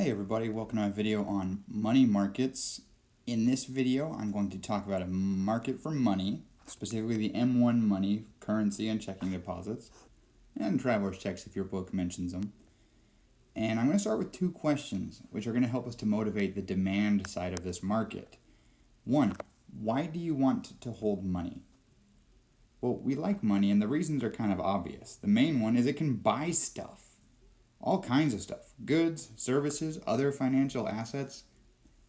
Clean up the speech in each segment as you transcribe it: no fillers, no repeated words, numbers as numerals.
Hey everybody, welcome to my video on money markets. In this video, I'm going to talk about a market for money, specifically the M1 money, currency and checking deposits, and traveler's checks if your book mentions them. And I'm going to start with two questions, which are going to help us to motivate the demand side of this market. One, why do you want to hold money? Well, we like money, and the reasons are kind of obvious. The main one is it can buy stuff. All kinds of stuff. Goods, services, other financial assets.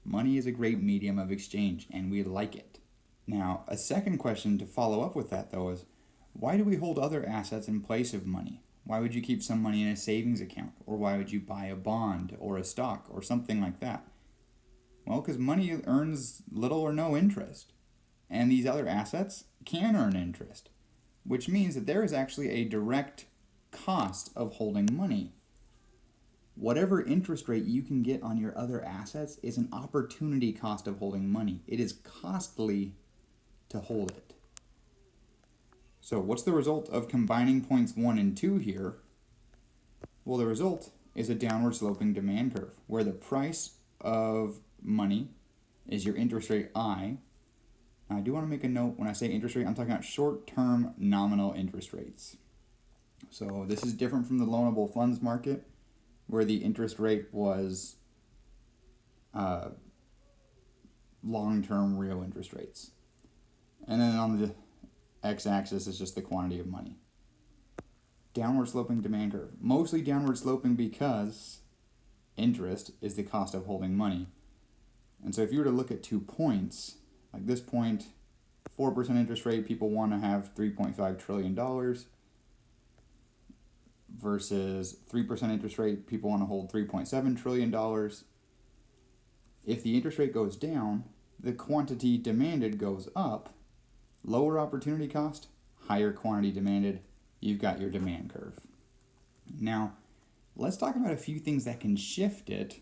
Money is a great medium of exchange, and we like it. Now, a second question to follow up with that, though, is why do we hold other assets in place of money? Why would you keep some money in a savings account? Or why would you buy a bond or a stock or something like that? Well, because money earns little or no interest. And these other assets can earn interest, which means that there is actually a direct cost of holding money. Whatever interest rate you can get on your other assets is an opportunity cost of holding money. It is costly to hold it. So what's the result of combining points 1 and 2 here? Well, the result is a downward sloping demand curve where the price of money is your interest rate I. Now, I do want to make a note when I say interest rate, I'm talking about short-term nominal interest rates. So this is different from the loanable funds market, where the interest rate was long-term real interest rates. And then on the x-axis is just the quantity of money. Downward sloping demand curve. Mostly downward sloping because interest is the cost of holding money. And so if you were to look at 2 points, like this point, 4% interest rate, people want to have $3.5 trillion. Versus 3% interest rate, people want to hold $3.7 trillion. If the interest rate goes down, the quantity demanded goes up. Lower opportunity cost, higher quantity demanded. You've got your demand curve. Now, let's talk about a few things that can shift it,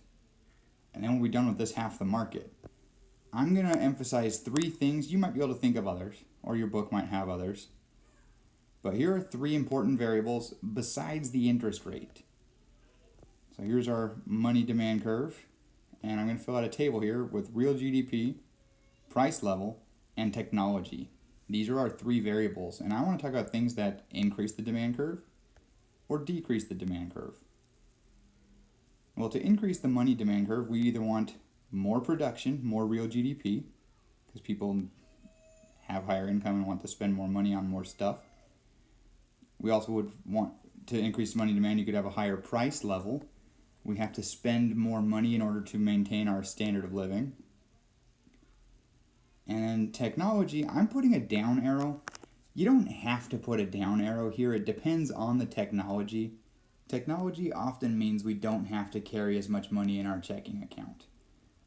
and then we'll be done with this half the market. I'm going to emphasize 3 things. You might be able to think of others, or your book might have others. But here are 3 important variables besides the interest rate. So here's our money demand curve, and I'm going to fill out a table here with real GDP, price level, and technology. These are our 3 variables, and I want to talk about things that increase the demand curve or decrease the demand curve. Well, to increase the money demand curve, we either want more production, more real GDP, because people have higher income and want to spend more money on more stuff. We also would want to increase money demand. You could have a higher price level. We have to spend more money in order to maintain our standard of living. And technology, I'm putting a down arrow. You don't have to put a down arrow here. It depends on the technology. Technology often means we don't have to carry as much money in our checking account.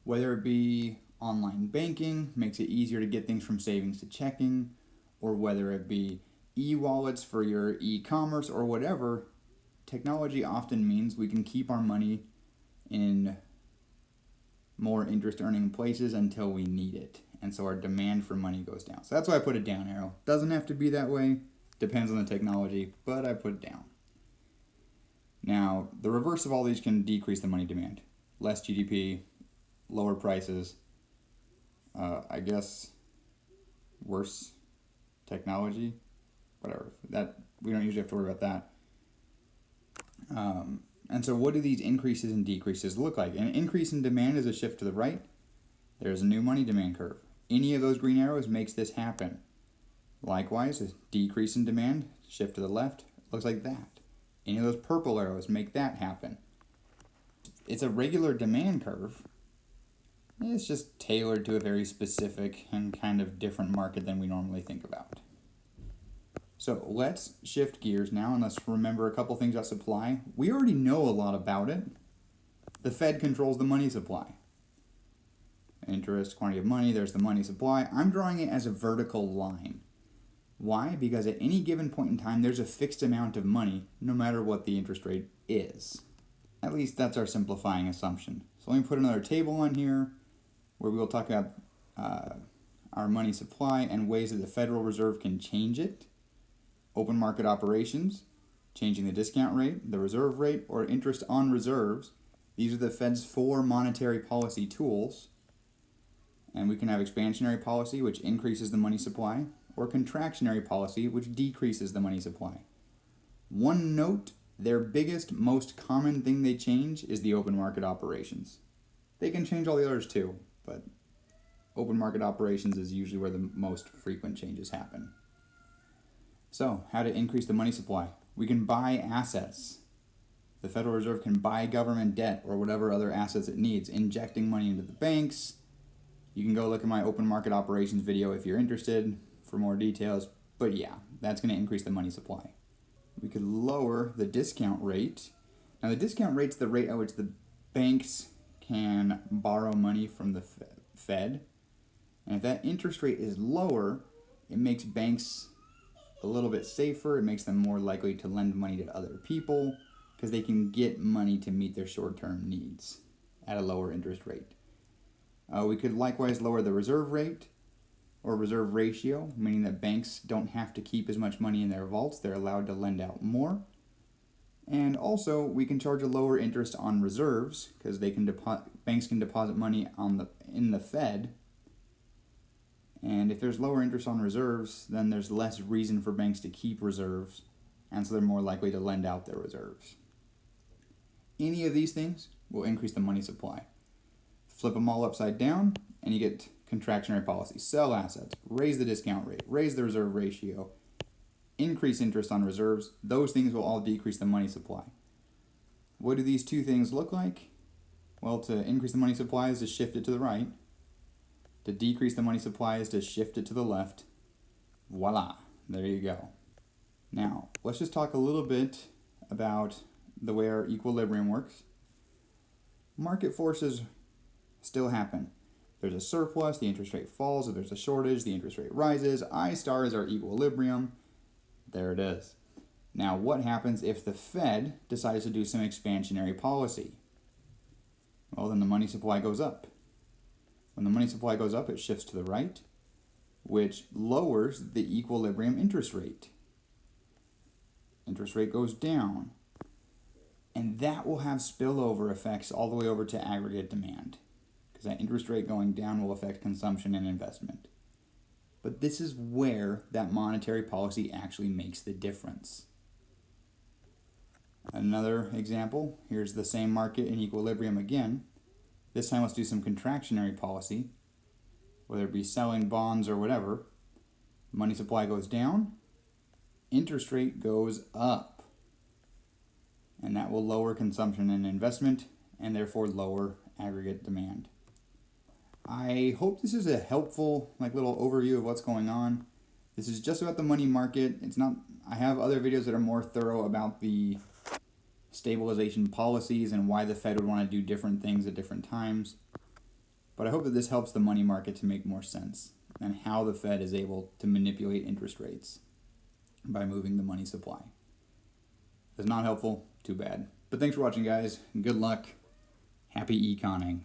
Whether it be online banking, makes it easier to get things from savings to checking, or whether it be e-wallets for your e-commerce or whatever, technology often means we can keep our money in more interest-earning places until we need it. And so our demand for money goes down. So that's why I put a down arrow. Doesn't have to be that way. Depends on the technology, but I put it down. Now, the reverse of all these can decrease the money demand. Less GDP, lower prices, I guess worse technology. Whatever, that we don't usually have to worry about that. And so what do these increases and decreases look like? An increase in demand is a shift to the right. There's a new money demand curve. Any of those green arrows makes this happen. Likewise, a decrease in demand, shift to the left, looks like that. Any of those purple arrows make that happen. It's a regular demand curve. It's just tailored to a very specific and kind of different market than we normally think about. So let's shift gears now and let's remember a couple things about supply. We already know a lot about it. The Fed controls the money supply. Interest, quantity of money, there's the money supply. I'm drawing it as a vertical line. Why? Because at any given point in time, there's a fixed amount of money, no matter what the interest rate is. At least that's our simplifying assumption. So let me put another table on here where we will talk about our money supply and ways that the Federal Reserve can change it. Open market operations, changing the discount rate, the reserve rate, or interest on reserves. These are the Fed's 4 monetary policy tools. And we can have expansionary policy, which increases the money supply, or contractionary policy, which decreases the money supply. One note, their biggest, most common thing they change is the open market operations. They can change all the others too, but open market operations is usually where the most frequent changes happen. So, how to increase the money supply? We can buy assets. The Federal Reserve can buy government debt or whatever other assets it needs, injecting money into the banks. You can go look at my open market operations video if you're interested for more details. But yeah, that's going to increase the money supply. We could lower the discount rate. Now the discount rate's the rate at which the banks can borrow money from the Fed. And if that interest rate is lower, it makes banks a little bit safer. It makes them more likely to lend money to other people because they can get money to meet their short-term needs at a lower interest rate. We could likewise lower the reserve rate or reserve ratio, meaning that banks don't have to keep as much money in their vaults. They're allowed to lend out more. And also, we can charge a lower interest on reserves because banks can deposit money in the Fed. And if there's lower interest on reserves, then there's less reason for banks to keep reserves, and so they're more likely to lend out their reserves. Any of these things will increase the money supply. Flip them all upside down, and you get contractionary policy. Sell assets, raise the discount rate, raise the reserve ratio, increase interest on reserves. Those things will all decrease the money supply. What do these two things look like? Well, to increase the money supply is to shift it to the right. To decrease the money supply is to shift it to the left. Voila, there you go. Now, let's just talk a little bit about the way our equilibrium works. Market forces still happen. If there's a surplus, the interest rate falls. If there's a shortage, the interest rate rises. I star is our equilibrium. There it is. Now, what happens if the Fed decides to do some expansionary policy? Well, then the money supply goes up. When the money supply goes up, it shifts to the right, which lowers the equilibrium interest rate. Interest rate goes down. And that will have spillover effects all the way over to aggregate demand, because that interest rate going down will affect consumption and investment. But this is where that monetary policy actually makes the difference. Another example, here's the same market in equilibrium again. This time let's do some contractionary policy, whether it be selling bonds or whatever. Money supply goes down, interest rate goes up. And that will lower consumption and investment, and therefore lower aggregate demand. I hope this is a helpful little overview of what's going on. This is just about the money market. I have other videos that are more thorough about the stabilization policies and why the Fed would want to do different things at different times. But I hope that this helps the money market to make more sense and how the Fed is able to manipulate interest rates by moving the money supply. If it's not helpful, too bad. But thanks for watching, guys. Good luck. Happy econing.